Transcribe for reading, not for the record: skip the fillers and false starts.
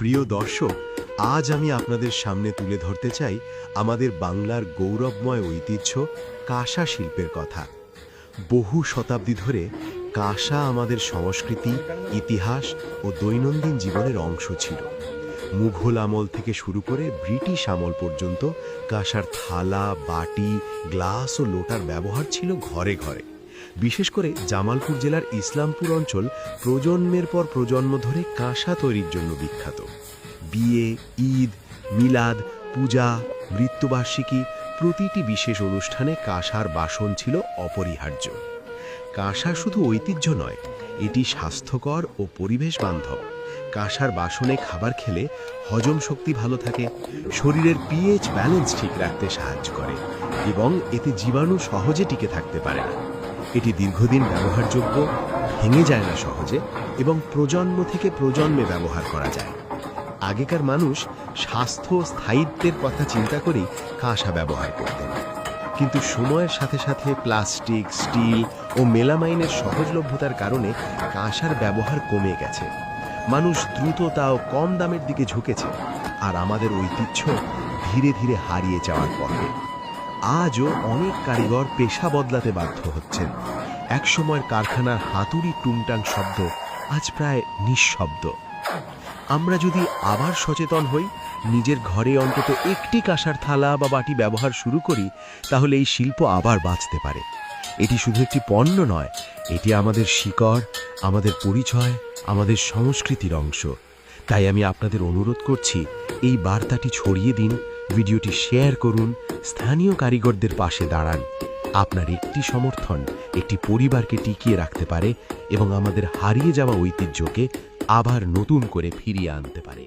প্রিয় দর্শক, আজ আমি আপনাদের সামনে তুলে ধরতে চাই আমাদের বাংলার গৌরবময় ঐতিহ্য কাঁসা শিল্পের কথা। বহু শতাব্দী ধরে কাঁসা আমাদের সংস্কৃতি, ইতিহাস ও দৈনন্দিন জীবনের অংশ ছিল। মুঘল আমল থেকে শুরু করে ব্রিটিশ আমল পর্যন্ত কাঁসার থালা, বাটি, গ্লাস ও লোটার ব্যবহার ছিল ঘরে ঘরে। বিশেষ করে জামালপুর জেলার ইসলামপুর অঞ্চল প্রজন্মের পর প্রজন্ম ধরে কাঁসা তৈরির জন্য বিখ্যাত। বিয়ে, ঈদ, মিলাদ, পূজা, মৃত্যুবার্ষিকী প্রতিটি বিশেষ অনুষ্ঠানে কাঁসার বাসন ছিল অপরিহার্য। কাঁসা শুধু ঐতিহ্য নয়, এটি স্বাস্থ্যকর ও পরিবেশ বান্ধব। কাঁসার বাসনে খাবার খেলে হজম শক্তি ভালো থাকে, শরীরের পিএইচ ব্যালেন্স ঠিক রাখতে সাহায্য করে এবং এতে জীবাণু সহজে টিকে থাকতে পারে না। এটি দীর্ঘদিন ব্যবহারযোগ্য, ভেঙে যায় না সহজে এবং প্রজন্ম থেকে প্রজন্মে ব্যবহার করা যায়। আগেকার মানুষ স্বাস্থ্য ও স্থায়িত্বের কথা চিন্তা করেই কাঁসা ব্যবহার করতেন, কিন্তু সময়ের সাথে সাথে প্লাস্টিক, স্টিল ও মেলামাইনের সহজলভ্যতার কারণে কাঁসার ব্যবহার কমে গেছে। মানুষ দ্রুততা ও কম দামের দিকে ঝুঁকেছে, আর আমাদের ঐতিহ্য ধীরে ধীরে হারিয়ে যাওয়ার পথে। আজও অনেক কারিগর পেশা বদলাতে বাধ্য হচ্ছেন। একসময়ের কারখানার হাতুড়ি টুংটাং শব্দ আজ প্রায় নিঃশব্দ। আমরা যদি আবার সচেতন হই, নিজের ঘরে অন্তত একটি কাঁসার থালা বা বাটি ব্যবহার শুরু করি, তাহলে এই শিল্প আবার বাঁচতে পারে। এটি শুধু একটি পণ্য নয়, এটি আমাদের শিকড়, আমাদের পরিচয়, আমাদের সংস্কৃতির অংশ। তাই আমি আপনাদের অনুরোধ করছি, এই বার্তাটি ছড়িয়ে দিন, ভিডিওটি শেয়ার করুন, স্থানীয় কারিগরদের পাশে দাঁড়ান। আপনার একটি সমর্থন একটি পরিবারকে টিকিয়ে রাখতে পারে এবং আমাদের হারিয়ে যাওয়া ঐতিহ্যকে আবার নতুন করে ফিরিয়ে আনতে পারে।